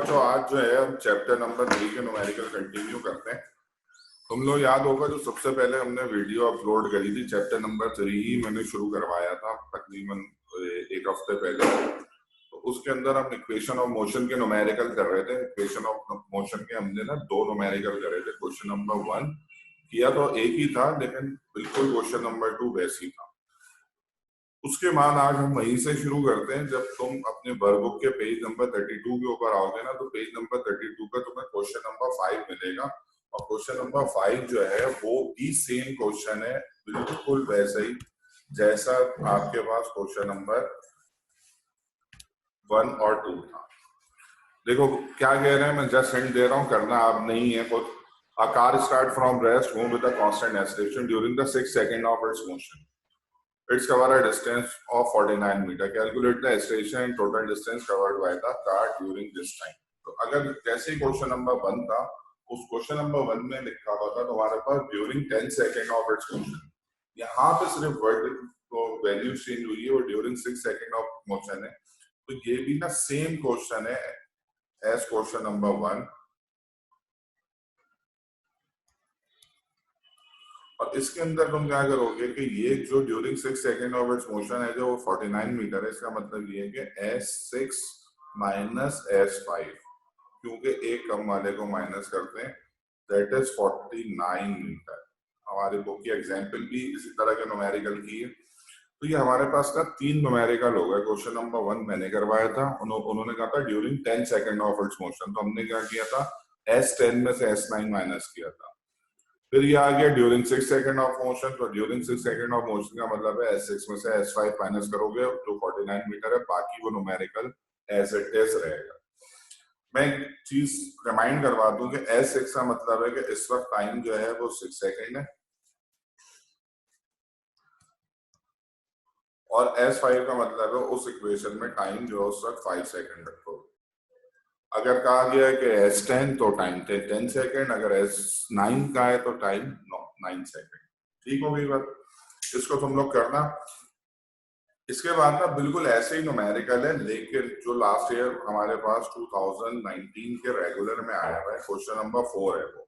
बच्चों, आज जो है हम चैप्टर नंबर 3 के न्यूमेरिकल कंटिन्यू करते हैं। तुम लोग याद होगा जो सबसे पहले हमने वीडियो अपलोड करी थी, चैप्टर नंबर 3 ही मैंने शुरू करवाया था तकरीबन एक हफ्ते पहले। तो उसके अंदर हम इक्वेशन ऑफ मोशन के न्यूमेरिकल कर रहे थे। इक्वेशन ऑफ मोशन के हमने ना 2 न्यूमेरिकल करे थे। क्वेश्चन नंबर 1 किया तो एक ही था, लेकिन बिल्कुल क्वेश्चन नंबर 2 वैसी था। उसके बाद आज हम वहीं से शुरू करते हैं। जब तुम अपने वर्कबुक के पेज नंबर 32 के ऊपर आओगे ना, तो पेज नंबर 32 का तुम्हें क्वेश्चन नंबर 5 मिलेगा। और क्वेश्चन नंबर 5 जो है वो भी सेम क्वेश्चन है, बिल्कुल वैसे ही जैसा आपके पास क्वेश्चन नंबर 1 और 2 था। देखो क्या कह रहे हैं, मैं जस्ट हिंट दे रहा हूँ, करना आप नहीं है कुछ। A car start from rest, move with a constant acceleration during the 6 second of its motion. It's covered a distance of 49 meter. Calculate the acceleration and total distance covered by the car during this time. तो अगर जैसे question number 1 था, उस question number 1 में लिखा हुआ था तुम्हारे पास during 10 second of its motion. यहाँ पे सिर्फ वर्ड को वैल्यू चेंज हुई है और ड्यूरिंग 6 सेकेंड ऑफ मोशन है। तो ये भी ना सेम क्वेश्चन है एज क्वेश्चन नंबर 1। और इसके अंदर तुम क्या करोगे कि ये जो during 6 second of its motion है जो 49 मीटर है, इसका मतलब ये है कि S6 माइनस S5, क्योंकि एक कम वाले को माइनस करते हैं, दैट इज 49 मीटर। हमारे बुक की एग्जाम्पल भी इसी तरह के न्यूमेरिकल की है। तो ये हमारे पास ना 3 न्यूमेरिकल हो गए। क्वेश्चन नंबर 1 मैंने करवाया था, उन्होंने कहा था during 10 second of its motion, तो हमने क्या किया था, S10 में से S9 माइनस किया था। फिर ये आ गया ड्यूरिंग 6 सेकंड ऑफ मोशन। तो ड्यूरिंग 6 सेकंड ऑफ मोशन का मतलब है S6 में से S5 माइनस करोगे तो 49 मीटर है, बाकी वो न्यूमेरिकल एज इट इज रहेगा। मैं एक चीज रिमाइंड करवा दूं कि S6 का मतलब है कि इस वक्त टाइम जो है वो 6 सेकंड है, और S5 का मतलब है उस इक्वेशन में टाइम जो है उस वक्त 5 सेकंड रखो। अगर कहा गया है कि S10 तो टाइम 10 सेकेंड, अगर S9 का है तो टाइम 9 सेकेंड। ठीक हो गई बात, इसको तुम लोग करना। इसके बाद ना बिल्कुल ऐसे ही न्यूमेरिकल है, लेकिन जो लास्ट ईयर हमारे पास 2019 के रेगुलर में आया हुआ है, क्वेश्चन नंबर 4 है वो।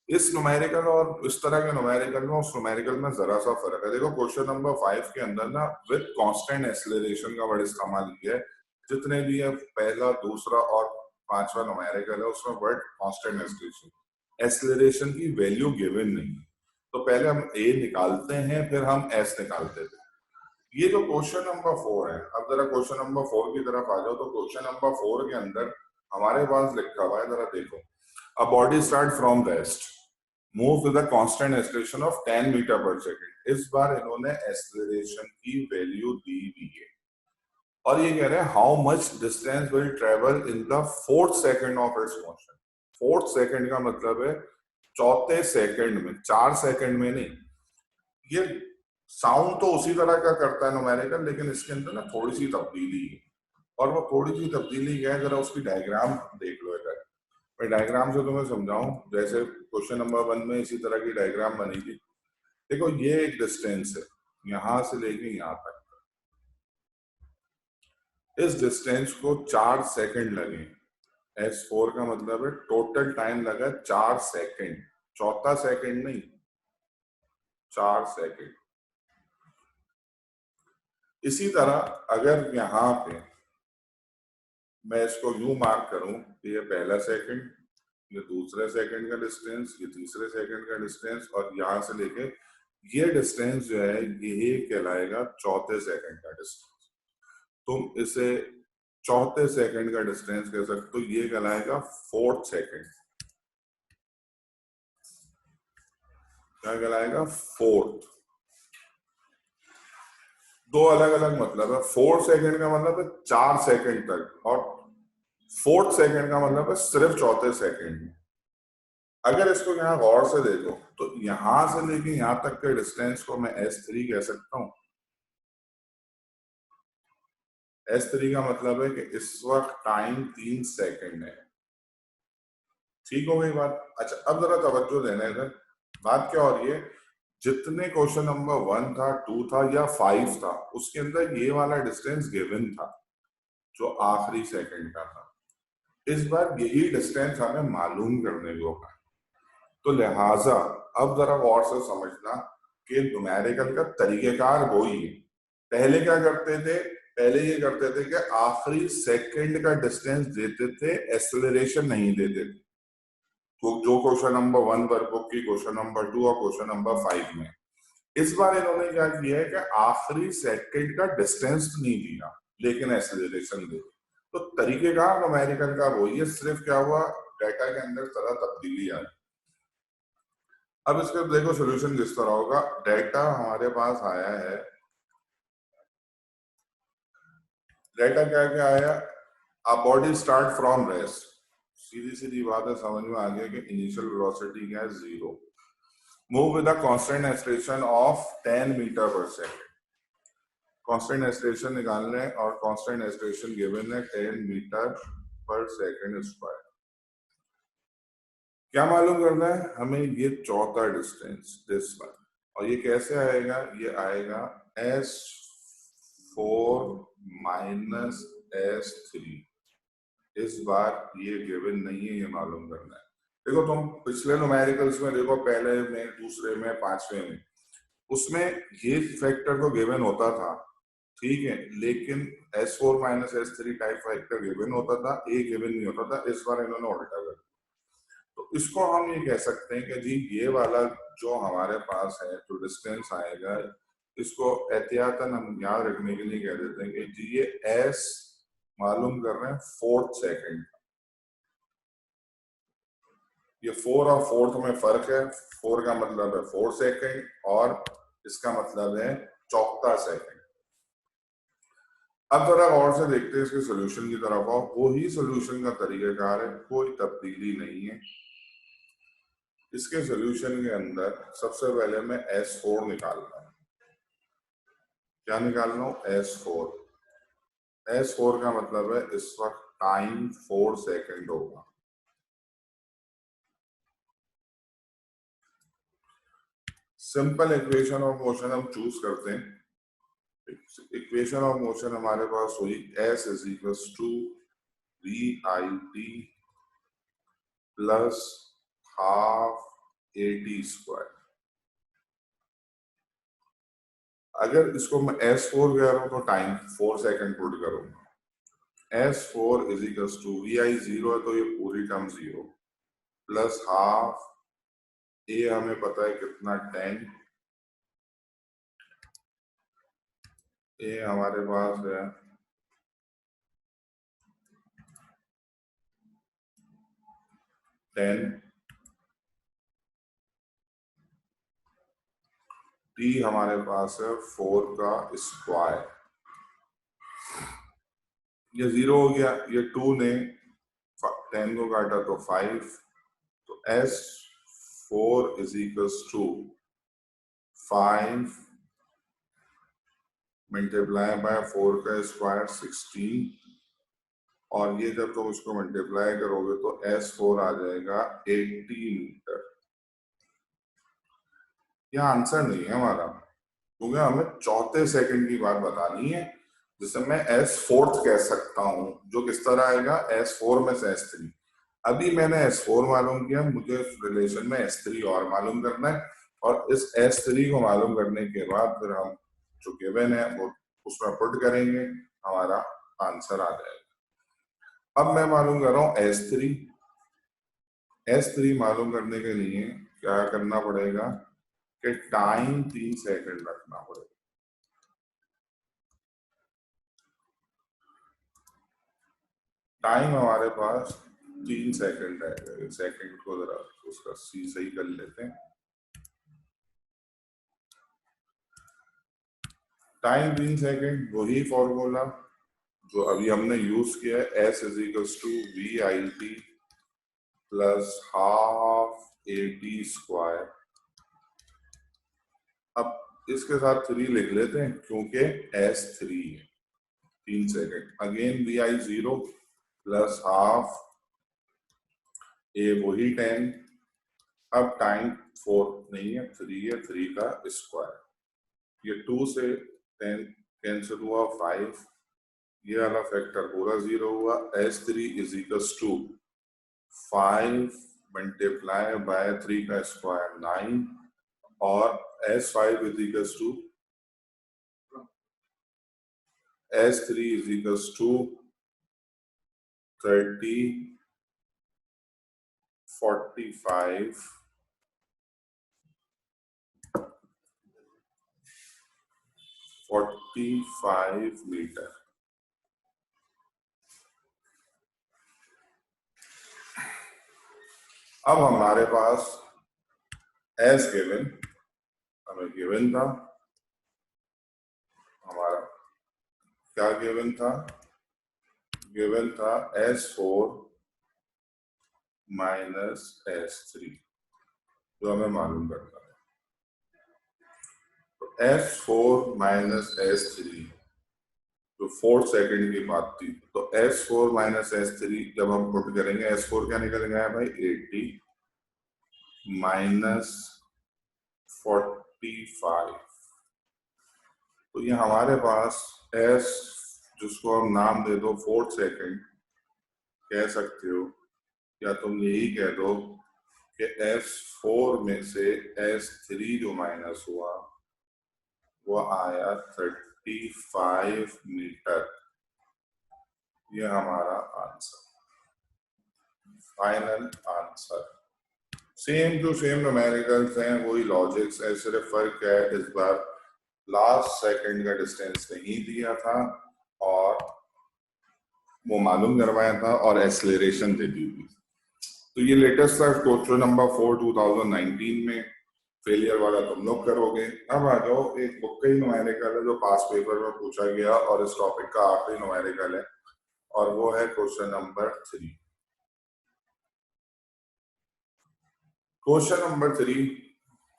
इस न्यूमेरिकल और इस तरह के न्यूमेरिकल में उस न्यूमेरिकल में जरा सा फर्क है। देखो क्वेश्चन नंबर 5 के अंदर ना विद कांस्टेंट एक्सेलरेशन का वर्ड इस्तेमाल किया है। जितने भी है पहला, दूसरा और 5वां न्यूमेरिकल है उसमें वर्ड कांस्टेंट एक्सेलरेशन की वैल्यू गिवन नहीं। तो पहले हम ए निकालते हैं, फिर हम एस निकालते थे। ये जो क्वेश्चन नंबर 4 है, अब जरा क्वेश्चन नंबर 4 की तरफ आ जाओ। तो क्वेश्चन नंबर 4 के अंदर हमारे पास लिखा हुआ है, जरा देखो, a body start from rest, move with a constant acceleration of 10 metre per second. इस बार इन्होंने एक्सेलरेशन की वैल्यू दी हुई है और ये कह रहे हैं how much distance will travel in the 4th second of its motion. 4th second का मतलब है चौथे सेकंड में, 4 सेकंड में नहीं। ये साउंड तो उसी तरह का करता है न्यूमेरिकल, लेकिन इसके अंदर ना थोड़ी सी तब्दीली है। और वो थोड़ी सी तब्दीली क्या है, जरा उसकी डायग्राम देख लो इधर। मैं डायग्राम से तुम्हें समझाऊं, जैसे क्वेश्चन नंबर 1 में इसी तरह की डायग्राम बनी थी। देखो ये एक डिस्टेंस है यहां से लेके यहां तक, इस डिस्टेंस को 4 सेकंड लगे। S4 का मतलब है टोटल टाइम लगा 4 सेकंड, चौथा सेकंड नहीं, 4 सेकंड। इसी तरह अगर यहां पे मैं इसको यूं मार्क करूं कि ये पहला सेकंड, ये दूसरे सेकंड का डिस्टेंस, ये तीसरे सेकंड का डिस्टेंस, और यहां से लेके ये डिस्टेंस जो है ये कहलाएगा चौथे सेकंड का डिस्टेंस। तुम इसे चौथे सेकंड का डिस्टेंस कह सकते हो, ये कहलाएगा 4th सेकंड। क्या कहलाएगा? 4th। दो अलग अलग मतलब है। 4th सेकंड का मतलब है 4 सेकंड तक, और 4th सेकंड का मतलब है सिर्फ चौथे सेकंड। अगर इसको यहाँ गौर से देखो तो यहां से लेके यहां तक के डिस्टेंस को मैं S3 कह सकता हूं। S3 का मतलब है कि इस वक्त टाइम 3 सेकंड है। ठीक हो गई बात? अच्छा, अब जरा तवज्जो देना है। बात क्या हो रही है, जितने क्वेश्चन नंबर 1 था, 2 था या 5 था, उसके अंदर ये वाला डिस्टेंस गिवन था जो आखिरी सेकंड का था। इस बार यही डिस्टेंस हमें मालूम करने को है, तो लिहाजा अब जरा गौर से समझना कि न्यूमेरिकल का तरीकेकार वही है। पहले क्या करते थे, पहले ये करते थे कि आखिरी सेकंड का डिस्टेंस देते थे, एक्सेलरेशन नहीं देते थे। तो जो क्वेश्चन नंबर 1 वर्कबुक की, क्वेश्चन नंबर 2 और क्वेश्चन नंबर 5 में, इस बार इन्होंने क्या किया है कि आखिरी सेकंड का डिस्टेंस नहीं दिया लेकिन एक्सेलरेशन दे। तो तरीकेकार अमेरिकन का वही है, सिर्फ क्या हुआ, डाटा के अंदर तरह तब्दीली आई। अब इसका देखो सोल्यूशन किस तरह होगा। डाटा हमारे पास आया है, डाटा क्या क्या आया, uh body start from rest, सीधी सीधी बात है, समझ में आ गया कि इनिशियल वेलोसिटी क्या है, 0, move with a constant acceleration of 10 metre per second. Constant acceleration निकालना है और कांस्टेंट एक्सेलरेशन गिवन है 10 मीटर पर सेकंड स्क्वायर। क्या मालूम करना है हमें, ये चौथा डिस्टेंस दिस वन, और ये कैसे आएगा, ये आएगा S4 माइनस S3। इस बार ये गिवन नहीं है, ये मालूम करना है। देखो तुम पिछले न्यूमेरिकल्स में देखो, पहले में, दूसरे में, पांचवे में, उसमें ये फैक्टर तो गिवन होता था, ठीक है, लेकिन S4 minus S3 type factor given होता था, ए गिवन नहीं होता था। इस बार इन्होंने उल्टा कर, तो इसको हम ये कह सकते हैं कि जी ये वाला जो हमारे पास है, जो डिस्टेंस आएगा, इसको एहतियातन हम याद रखने के लिए कह देते हैं कि जी ये S मालूम कर रहे हैं 4th सेकंड। ये 4 और 4th में फर्क है, 4 का मतलब है 4 सेकंड और इसका मतलब है चौथा सेकंड। अब जरा गौर से देखते हैं इसके सोल्यूशन की तरफ, और वही सोल्यूशन का तरीकाकार है, कोई तब्दीली नहीं है। इसके सोल्यूशन के अंदर सबसे पहले मैं S4 निकालना हूं। क्या निकालना हूं, S4। S4 का मतलब है इस वक्त टाइम 4 सेकंड होगा। सिंपल इक्वेशन ऑफ मोशन हम चूज करते हैं। इक्वेशन ऑफ मोशन हमारे पास हुई S is equals to VIT plus half AT square. अगर इसको मैं S4 कह रहा हूं तो टाइम 4 सेकंड पुट करूंगा। S4 is equals to VI 0 है तो ये पूरी टर्म 0 प्लस हाफ, ए हमें पता है कितना 10, ए हमारे पास है 10, टी हमारे पास है 4 का स्क्वायर। ये 0 हो गया, ये 2 ने 10 को काटा तो 5, तो S4 is equals to 5 multiply by 4 का स्क्वायर 16, और ये जब तुम इसको मल्टीप्लाई करोगे तो S4 आ जाएगा 80 मीटर। यह आंसर नहीं है हमारा, क्योंकि हमें चौथे सेकंड की बात बतानी है, जिसे मैं S4 कह सकता हूं, जो किस तरह आएगा, S4 में से S3। अभी मैंने S4 मालूम किया, मुझे रिलेशन में S3 और मालूम करना है, और इस S3 को मालूम करने के बाद फिर हम जो गिवन है वो उसमें पुट करेंगे, हमारा आंसर आ जाएगा। अब मैं मालूम कर रहा हूं S3। S3 मालूम करने के लिए क्या करना पड़ेगा कि टाइम 3 सेकंड रखना पड़ेगा। टाइम हमारे पास 3 सेकंड है, सेकंड को जरा उसका सी सही कर लेते हैं। टाइम 3 सेकंड, वही फॉर्मूला जो अभी हमने यूज किया है, S is equals to VIT plus half AT square. अब इसके साथ 3 लिख लेते हैं क्योंकि S3 है, 3 सेकंड। अगेन VI 0 प्लस हाफ, ए वही 10, अब टाइम 4 नहीं है, 3 है, 3 का स्क्वायर। ये 2 से 10 कैंसिल हुआ 5, ये वाला फैक्टर पूरा 0 हुआ। S3 is equals to 5 multiply by 3 का स्क्वायर 9 और S5 is equals to S3 is equals to 30 45 45 metre. अब हमारे पास एज गिवन, हमें गिवन था, हमारा क्या गिवन था? गिवन था S4 माइनस S3 जो हमें मालूम करना है। तो S4 माइनस S3 जो 4 सेकंड की बात थी, तो S4 माइनस S3 जब हम पुट करेंगे, S4 क्या निकलेगा भाई? 80 माइनस 45। तो ये हमारे पास S, जिसको हम नाम दे दो 4 सेकंड कह सकते हो, या तुम यही कह दो कि S4 में से S3 जो माइनस हुआ वो आया 35 मीटर। ये हमारा answer, final answer. Same to same numericals हैं, वही लॉजिक्स है, सिर्फ फर्क है इस बार लास्ट सेकंड का डिस्टेंस नहीं दिया था और वो मालूम करवाया था और एक्सेलरेशन दे दी थी। तो ये लेटेस्ट था क्वेश्चन नंबर 4 2019 में। फेलियर वाला तुम लोग करोगे। अब आ जाओ, एक बुक का ही न्यूमेरिकल है जो पास पेपर में पूछा गया और इस टॉपिक का आखिरी न्यूमेरिकल है, और वो है क्वेश्चन नंबर 3। क्वेश्चन नंबर 3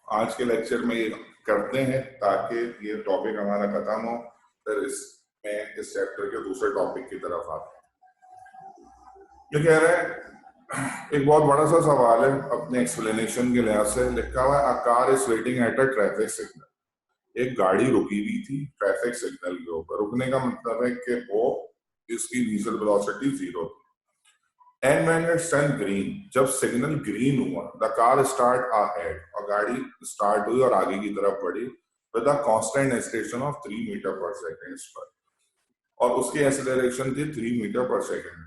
आज के लेक्चर में ये करते हैं ताकि ये टॉपिक हमारा खत्म हो, फिर इसमें इस चैप्टर के दूसरे टॉपिक की तरफ आते हैं। ये कह रहे हैं, एक बहुत बड़ा सा सवाल है अपने एक्सप्लेनेशन के लिहाज से। लिखा हुआ है, a car is waiting at a traffic signal. एक गाड़ी रुकी हुई थी ट्रैफिक सिग्नल के ऊपर। रुकने का मतलब है कि वो इसकी इनिशियल वेलोसिटी 0 थी। And when it's turn green, जब सिग्नल ग्रीन हुआ, द कार स्टार्ट अहेड, और गाड़ी स्टार्ट हुई और आगे की तरफ बढ़ी with a constant acceleration of 3 metre per second per, और उसकी एक्सेलरेशन थी 3 मीटर पर सेकंड।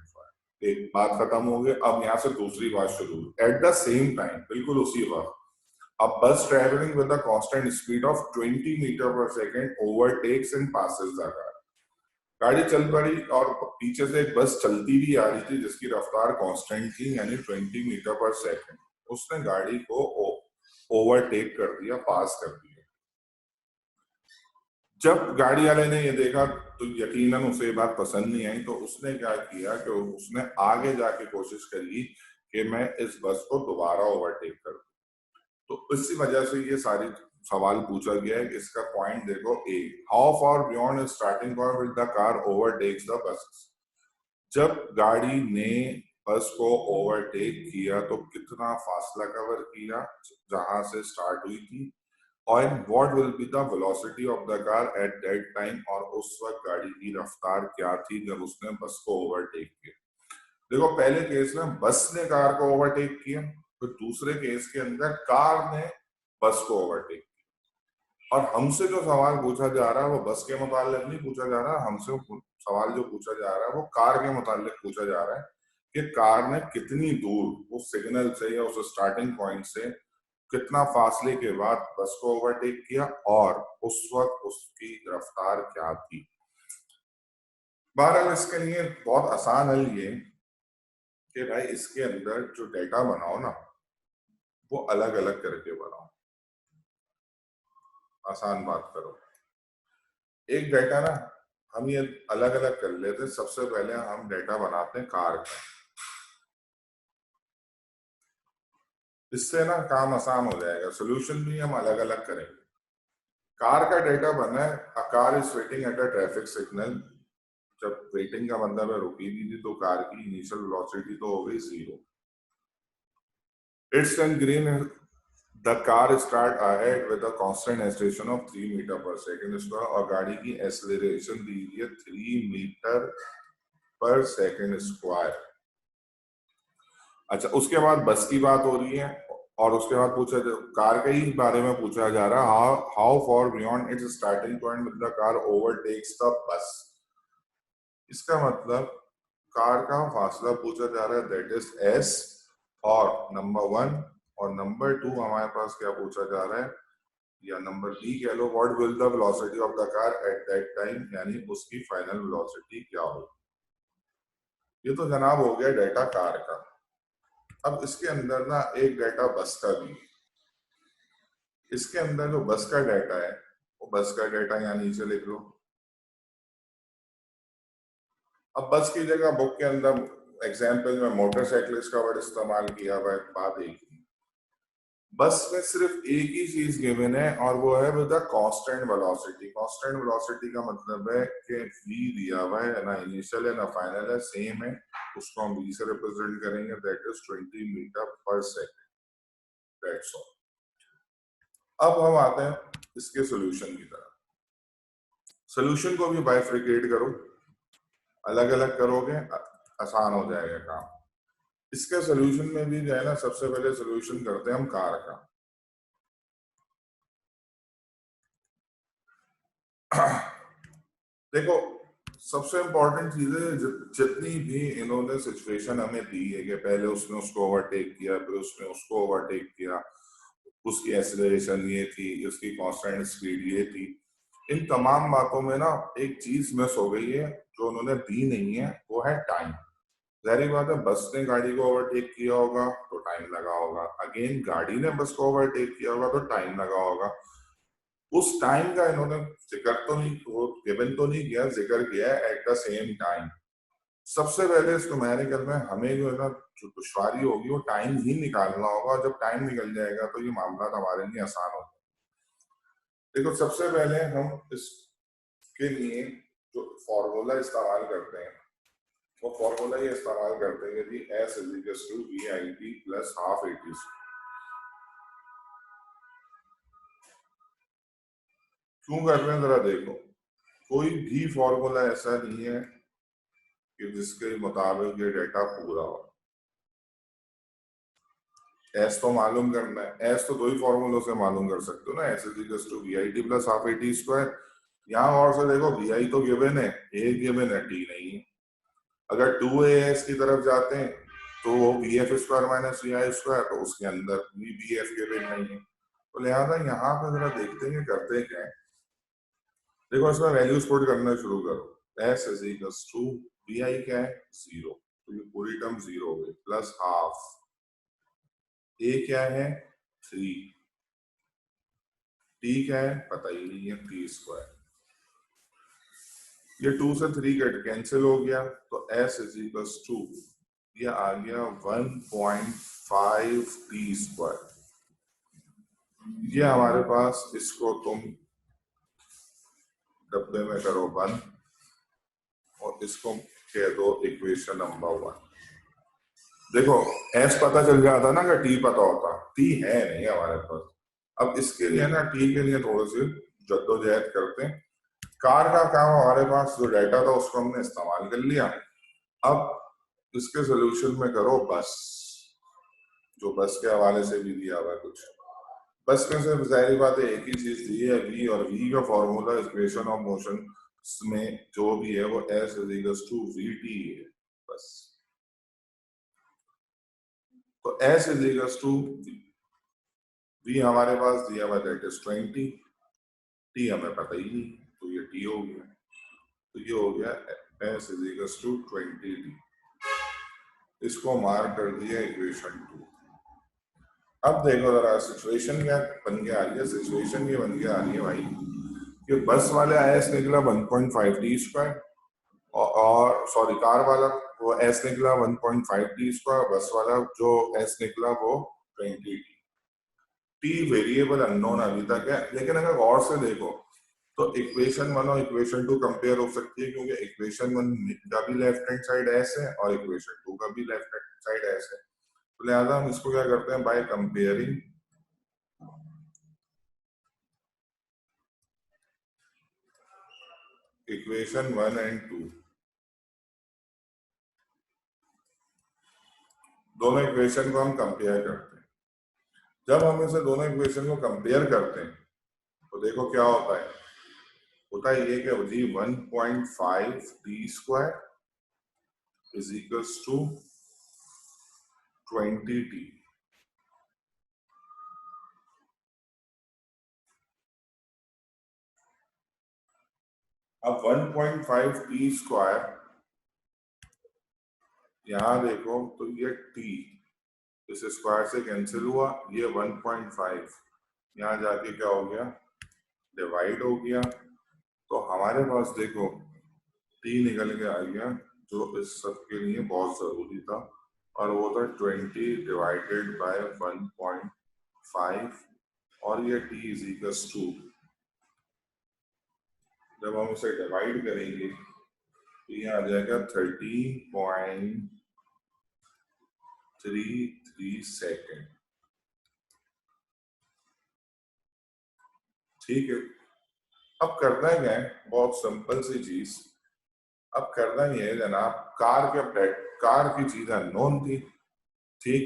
एक बात खत्म हो गई। अब यहाँ से दूसरी बात शुरू। एट द सेम टाइम, बिल्कुल उसी वक्त, a bus traveling with a constant speed of 20 metre per second overtakes and passes the car। गाड़ी चल पड़ी और पीछे से एक बस चलती भी आ रही थी जिसकी रफ्तार कांस्टेंट थी, यानी 20 मीटर पर सेकंड। उसने गाड़ी को ओवरटेक कर दिया, पास कर दिया। जब गाड़ी वाले ने ये देखा तो यकीनन उसे ये बात पसंद नहीं आई, तो उसने क्या किया कि उसने आगे जाके कोशिश करी कि मैं इस बस को दोबारा ओवरटेक करूं। तो इसी वजह से ये सारी सवाल पूछा गया है। इसका पॉइंट देखो, ए, how far beyond starting point with the car overtakes the bus. जब गाड़ी ने बस को ओवरटेक किया तो कितना फासला कवर किया जहां से स्टार्ट हुई थी, और what will be the velocity of the car at that time, और उस वक्त गाड़ी की रफ्तार क्या थी जब उसने बस को ओवरटेक किया। देखो, पहले केस में बस ने कार को ओवरटेक किया, तो दूसरे केस के अंदर कार ने बस को ओवरटेक किया। और हमसे जो सवाल पूछा जा रहा है वो बस के मुतालिक नहीं पूछा जा रहा, हमसे सवाल जो पूछा जा रहा है वो कार के मुतालिक पूछा जा रहा है कि कार ने कितनी दूर उस सिग्नल से या उस स्टार्टिंग पॉइंट से कितना फासले के बाद बस को ओवरटेक किया और उस वक्त उसकी रफ्तार क्या थी। बहरहाल इसके लिए बहुत आसान हल ये कि भाई इसके अंदर जो डेटा बनाओ ना वो अलग अलग करके बनाओ। आसान बात करो। एक डेटा ना हम ये अलग अलग कर लेते। सबसे पहले हम डेटा बनाते हैं कार का, इससे ना काम आसान हो जाएगा। सोल्यूशन भी हम अलग अलग करेंगे। कार का डेटा बना है, a car is waiting at a traffic signal. जब वेटिंग का मतलब है रुकी हुई थी, तो कार की इनिशियल वेलोसिटी तो हो गई 0। It's turn green, the car start ahead with a constant acceleration of 3 metre per second square और गाड़ी की एक्सेलरेशन दी है 3 मीटर पर सेकंड स्क्वायर। अच्छा, उसके बाद बस की बात हो रही है और उसके बाद पूछा कार के ही बारे में पूछा जा रहा है, how for beyond it's starting point with the car overtakes the बस। इसका मतलब कार का फासला पूछा जा रहा है, दैट इज एस, और नंबर 1 और नंबर 2 हमारे पास क्या पूछा जा रहा है, या नंबर बी कह लो, what will the velocity of the car at that time, यानी उसकी फाइनल वेलोसिटी क्या हो। ये तो जनाब हो गया डेटा कार का। अब इसके अंदर ना एक डेटा बस का भी है। इसके अंदर जो बस का डेटा है वो बस का डेटा यहाँ नीचे लिख लो। अब बस की जगह बुक के अंदर एग्जाम्पल में मोटरसाइकिलिस्ट का वर्ड इस्तेमाल किया हुआ है, बात एक ही। बस में सिर्फ एक ही चीज गिवन है और वो है with constant velocity. Constant velocity का मतलब है कि v दिया हुआ है ना, इनिशियल है ना फाइनल है, सेम है, उसको हम v से रिप्रेजेंट करेंगे, that is 20 metre per second, that's all. अब हम आते हैं इसके सॉल्यूशन की तरफ। सॉल्यूशन को भी बाइफ्रिकेट करो, अलग अलग करोगे आसान हो जाएगा काम। इसके सॉल्यूशन में भी जो है ना, सबसे पहले सॉल्यूशन करते हैं हम कार का। देखो, सबसे इंपॉर्टेंट चीज है, जितनी भी इन्होंने सिचुएशन हमें दी है कि पहले उसने उसको ओवरटेक किया, फिर उसने उसको ओवरटेक किया, उसकी एक्सेलरेशन ये थी, उसकी कांस्टेंट स्पीड ये थी, इन तमाम बातों में ना एक चीज मिस हो गई है जो उन्होंने दी नहीं है, वो है टाइम। जाहिर बात है, बस ने गाड़ी को ओवरटेक किया होगा तो टाइम लगा होगा, अगेन गाड़ी ने बस को ओवरटेक किया होगा तो टाइम लगा होगा। उस टाइम का इन्होंने जिक्र तो नहीं, वो गिवन तो नहीं किया, जिक्र किया है एट द सेम टाइम। सबसे पहले इस न्यूमेरिकल में हमें जो है ना, जो दुश्वारी होगी वो टाइम ही निकालना होगा, और जब टाइम निकल जाएगा तो ये मामला हमारे लिए आसान होगा। देखो, सबसे पहले हम इसके लिए जो फॉर्मूला इस्तेमाल करते हैं वो फॉर्मूला ये इस्तेमाल करते हैं कि S is equal to V I T plus half A T. क्यों कर रहे हैं जरा देखो, कोई भी फॉर्मूला ऐसा नहीं है कि जिसके मुताबिक ये डेटा पूरा हो। एस तो मालूम करना है, एस तो दो ही फॉर्मूलों से मालूम कर सकते हो ना, S is equal to V I T plus half A T square. यहाँ और से देखो, वी आई तो गिवन है, ए गिवन है, टी नहीं है। अगर 2as की तरफ जाते हैं तो वो V F square minus V I square, तो उसके अंदर भी बी एफ गिवन नहीं है। तो लिहाजा यहाँ पे जरा देखते हैं करते क्या है। देखो, इसमें वैल्यूज पुट करना शुरू करो। S is equal to V I क्या है, 0, तो ये पूरी टर्म 0 हो गई, प्लस हाफ ए क्या है, 3, टी क्या है पता ही नहीं है, टी स्क्वायर। ये 2 से 3 कट कैंसिल हो गया, तो एस इज इक्वल टू ये आ गया 1.5 टी स्क्वायर। ये हमारे पास, इसको तुम डब्बे में करो बंद और इसको कह दो इक्वेशन नंबर 1। देखो, एस पता चल जाता ना, अगर टी पता होता, टी है नहीं हमारे पास। अब इसके लिए ना टी के लिए थोड़ी सी जद्दोजहद करते हैं। कार का काम हमारे पास जो डाटा था उसको हमने इस्तेमाल कर लिया। अब इसके सोल्यूशन में करो बस, जो बस के हवाले से भी दिया हुआ है कुछ। बस में से जाहिर बात है एक ही चीज दी है, वी, और वी का फॉर्मूला इक्वेशन ऑफ मोशन में जो भी है वो S is equal to V T है बस। तो S is equal to V हमारे पास दिया हुआ दैट इज 20, टी हमें पता ही नहीं, तो ये टी हो गया, तो ये हो गया S is equal to 20 T. इसको मार्क कर दिया इक्वेशन 2। अब देखो जरा सिचुएशन क्या बन के आ रही है, सिचुएशन ये बन के आ रही है भाई कि बस वाले एस निकला 1.5 टी स्क्वायर, और सॉरी कार वाला वो एस निकला 1.5 टी स्क्वायर, बस वाला जो एस निकला वो 20 टी। टी वेरिएबल अननोन अभी तक है, लेकिन अगर गौर से देखो तो इक्वेशन 1 और इक्वेशन 2 कंपेयर हो सकती है, क्योंकि इक्वेशन 1 का भी लेफ्ट हैंड साइड एस है और इक्वेशन 2 का भी लेफ्ट हैंड साइड एस है। तो लिहाजा हम इसको क्या करते हैं, बाय कंपेयरिंग इक्वेशन 1 एंड 2, दोनों इक्वेशन को हम कंपेयर करते हैं। जब हम इसे दोनों इक्वेशन को कंपेयर करते हैं तो देखो क्या होता है। होता है ये कि जी 1.5 T square is equals to 20 T. अब 1.5 टी स्क्वायर यहां देखो तो ये टी इस स्क्वायर से कैंसिल हुआ, ये 1.5 यहाँ जाके क्या हो गया, डिवाइड हो गया। तो हमारे पास देखो टी निकल के आ गया जो इस सब के लिए बहुत जरूरी था, और वो था 20 डिवाइडेड बाय 1.5, और ये टी इज इक्वल्स टू, जब हम उसे डिवाइड करेंगे तो ये आ जाएगा 13.33 सेकेंड। ठीक है, अब करना क्या है, बहुत सिंपल सी चीज। अब करना ये है जनाब, कार की चीजें अननोन थी, ठीक,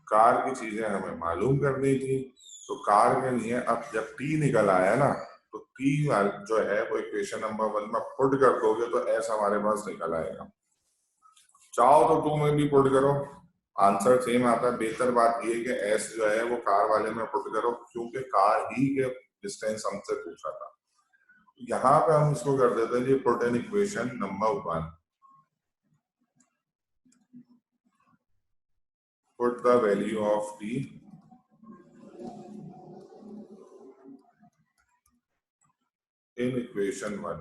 कार की चीजें हमें मालूम करनी थी। तो कार के लिए अब जब टी निकल आया ना, तो टी जो है वो इक्वेशन नंबर 1 में पुट कर दोगे तो एस हमारे पास निकल आएगा। चाहो तो 2 में भी पुट करो, आंसर सेम आता है। बेहतर बात ये कि एस जो है वो कार वाले में पुट करो, क्योंकि कार ही के डिस्टेंस हमसे पूछा था। यहाँ पे हम इसको कर देते हैं जी put in equation number 1, put the value of T in equation 1।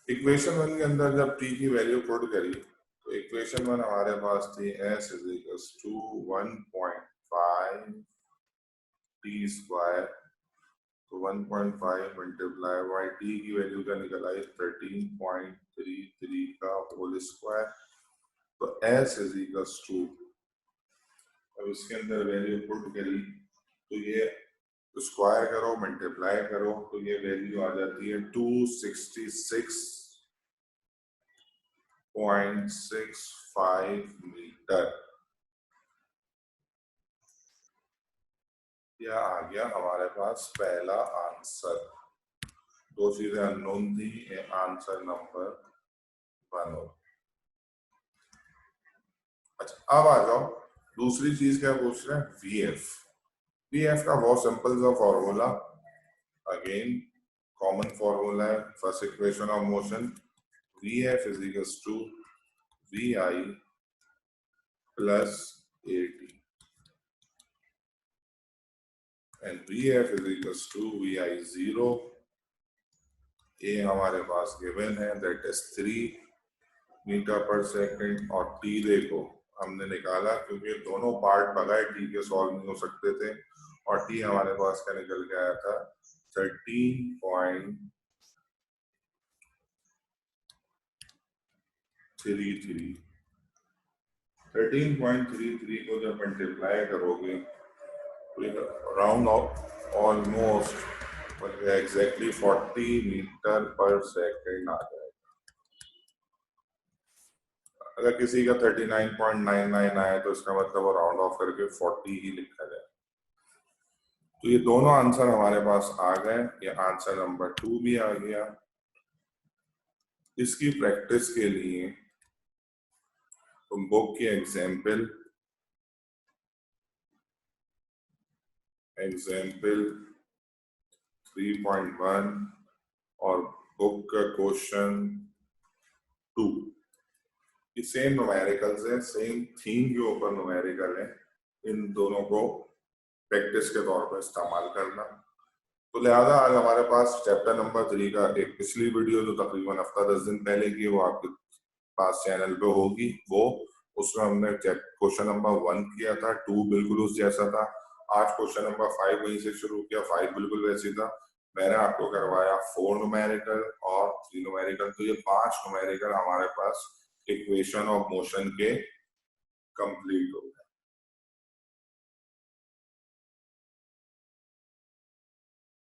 Equation 1 के अंदर जब टी की वैल्यू पुट करी तो इक्वेशन 1 हमारे पास थी S is equals to 1.5 T square, तो 1.5 मल्टीप्लाई बाई टी की वैल्यू क्या निकल आई 13.33 का होल स्क्वायर, तो एस इज इक्वल्स टू, अब इसके अंदर वैल्यू पुट करी तो ये स्क्वायर करो मल्टीप्लाई करो तो ये वैल्यू आ जाती है 266.65 मीटर। यह आ गया हमारे पास पहला आंसर। दो चीजें अननोन थी, ये आंसर नंबर 1 हो। अच्छा, अब आ जाओ दूसरी चीज क्या पूछ रहे हैं, वीएफ। वीएफ का बहुत सिंपल सा फॉर्मूला, अगेन कॉमन फॉर्मूला है, first equation of motion, VF is equals to V plus AT, and VF is equals to VI0। A हमारे पास गिवन है, that is 3 metre per second, और T देखो हमने निकाला क्योंकि दोनों पार्ट बगैर टी के सॉल्व नहीं हो सकते थे, और टी हमारे पास का निकल के आया था 13.33। 13.33 को जब मल्टीप्लाई करोगे तो round off almost exactly 40 metre per second आ जाएगा। अगर किसी का 39.99 आया तो इसका मतलब वो राउंड ऑफ करके 40 ही लिखा जाए। तो ये दोनों आंसर हमारे पास आ गए, ये आंसर नंबर 2 भी आ गया। इसकी प्रैक्टिस के लिए तुम बुक की एग्जाम्पल 3.1 और बुक का क्वेश्चन 2, ये सेम न्यूमेरिकल्स है, सेम थीम के ऊपर न्यूमेरिकल है, इन दोनों को प्रैक्टिस के तौर पर इस्तेमाल करना। तो लिहाजा आज हमारे पास चैप्टर नंबर 3 का एक पिछली वीडियो जो तकरीबन हफ्ता 10 दिन पहले की, वो आपके पास चैनल पे होगी, वो उसमें हमने क्वेश्चन नंबर 1 किया था, 2 बिल्कुल उस जैसा था। आज क्वेश्चन नंबर 5 वहीं से शुरू किया, 5 बिल्कुल वैसे था। मैंने आपको करवाया 4 न्यूमेरिकल और 3 न्यूमेरिकल, तो ये 5 न्यूमेरिकल हमारे पास इक्वेशन ऑफ मोशन के कंप्लीट हो गए।